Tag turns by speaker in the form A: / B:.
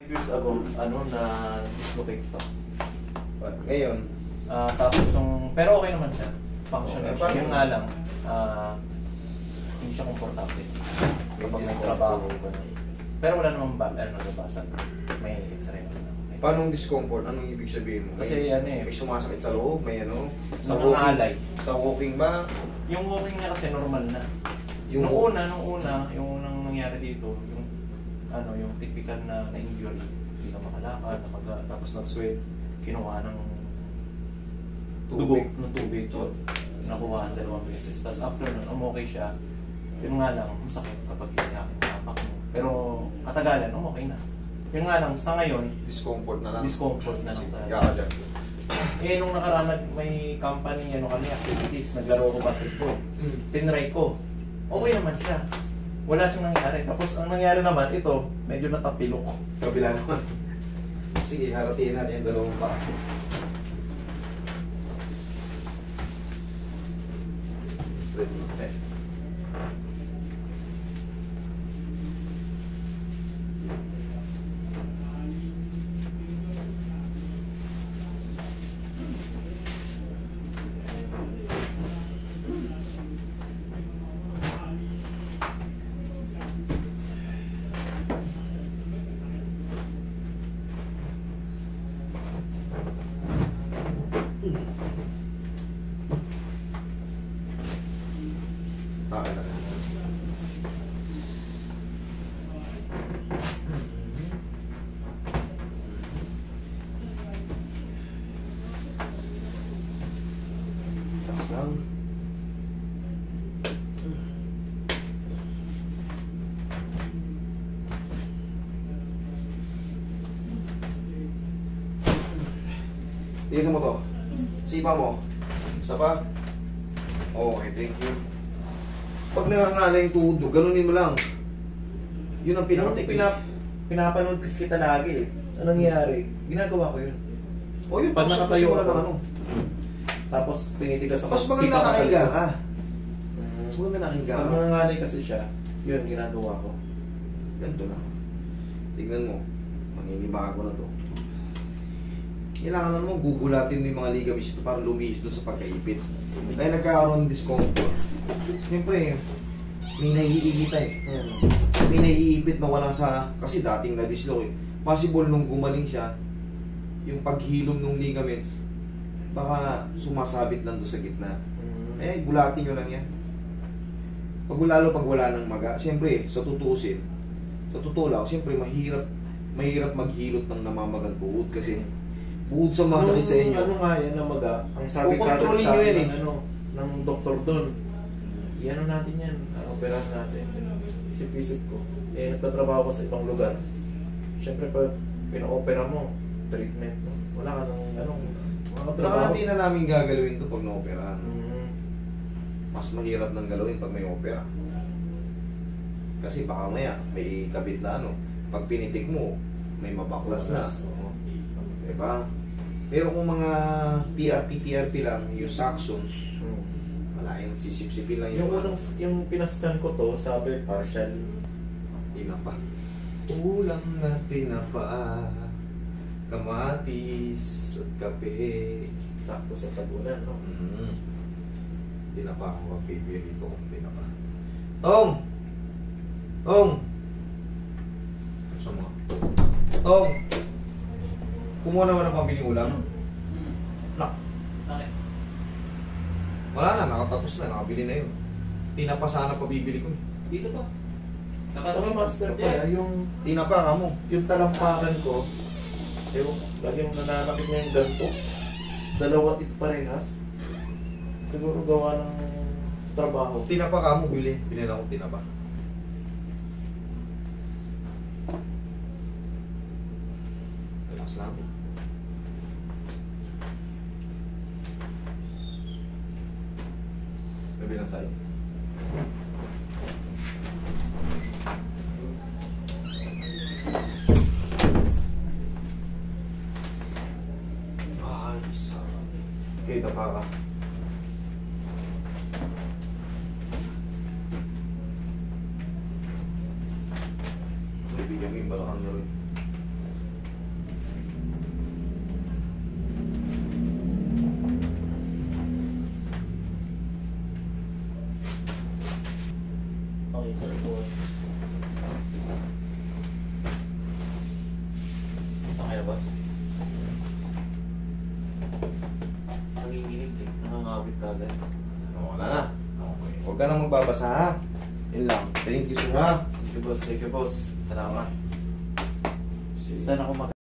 A: Years ago, na dislocate to.
B: Ngayon,
A: Tapos pero okay naman siya. Functional.
B: Okay,
A: Yung nga lang, hindi siya komportable. Kapag may trabaho. Pero wala namang nababasag. May x-ray naman.
B: paano discomfort? Anong ibig sabihin mo?
A: Kasi
B: may sumasakit sa loob, may
A: sa walking,
B: sa walking ba?
A: Yung walking niya kasi normal na. Nung una, yung unang nangyari dito, yung typical na injury, hindi na makalakad, tapos nag-sweat, kinuha ng tubig, nakuha ng 2 beses. Tapos after nun, okay siya. Yun nga lang, masakit kapag inapak mo. Pero katagalan, okay na. Yun nga lang, sa ngayon,
B: Discomfort na lang.
A: Talaga. Nung nakaraan, may company, kami, activities, naglaro ko basketball. Tinry ko. Okay naman siya. Wala siyang nangyari. Tapos ang nangyari naman, ito, medyo natapilok.
B: Kabila naman. Sige, haratiin natin yung dalawang pa. Straight mo. Tingnan mo to. Sipa mo. Isa pa. Okay, thank you. Pag nangangala yung tuhod mo, ganunin mo lang. Yun ang
A: Pinapanood kasi kita lagi. Anong nangyari? Ginagawa ko yun.
B: O yun,
A: pag nakatayo
B: ako.
A: Tapos tinitigas ako.
B: Mas maganda nakahiga ka. Mas maganda nakahiga ka.
A: Pag nangangalay kasi siya, yun, ginagawa ko.
B: Ganito na. Tignan mo. Maninibago na to. Kailangan na naman gugulatin mo yung mga ligaments para lumihis doon sa pagkaipit. Kaya nagkakaroon ng discomfort. Siyempre, may naiipit May naiipit na wala kasi dating na-dislocate. Possible nung gumaling siya, yung paghilom ng ligaments, baka sumasabit lang doon sa gitna. Gulatin nyo lang yan. Pag wala ng maga, siyempre, sa totoo lang, siyempre mahirap maghilot ng namamagang tuhod kasi bukod sa masakit sa inyo.
A: Ano nga yan na maga? Ang sabi ka ng doktor doon, i-ano natin yan, operahan natin. Isip-isip ko. Nagtatrabaho ko sa ibang lugar. Siyempre pag pina-opera mo, treatment mo, wala ka mga trabaho.
B: Hindi na namin gagalawin to pag na-operahan. Mas mahirap nang galawin pag may opera. Kasi baka maya, may kabit na pag pinitik mo, may mabaklas na. Diba? Pero kung mga PRP lang, yung Saxon, wala yung sisip-sipin lang
A: yung pinascan ko to, sabi partial.
B: Tinapa. Ulam na tinapa, kamatis at kape.
A: Sakto sa tagunan, no?
B: Tinapa ako, pipirito kong tinapa. Tong! Gusto mo? Tong! Kumuha naman ng pambiling ulam.
A: Okay.
B: Wala na, nakatapos na, nakabili na yun. Tinapa sana pabibili ko.
A: Dito to. Sa may master pa, yung
B: tinapa ka mo.
A: Yung talampakan ko, lagi mong nananakit niya yung ganito. Dalawa ito parehas. Siguro gawa ng sa trabaho.
B: Tinapa ka mo, bili na akong tinapa. Relax lang. Kabilang side. Ay, sarap. Okay, tapa ka. Ibigyan mo yung balakang na rin.
C: Okay, sir.
A: Okay na, boss? Nanginginig eh. Nangangawit ka agad.
B: Wala na. Okay. Huwag ka nang magbabasa ha. Yun lang. Thank you sir ha.
A: Thank you, boss. Thank you, boss. Salamat.
C: Saan ako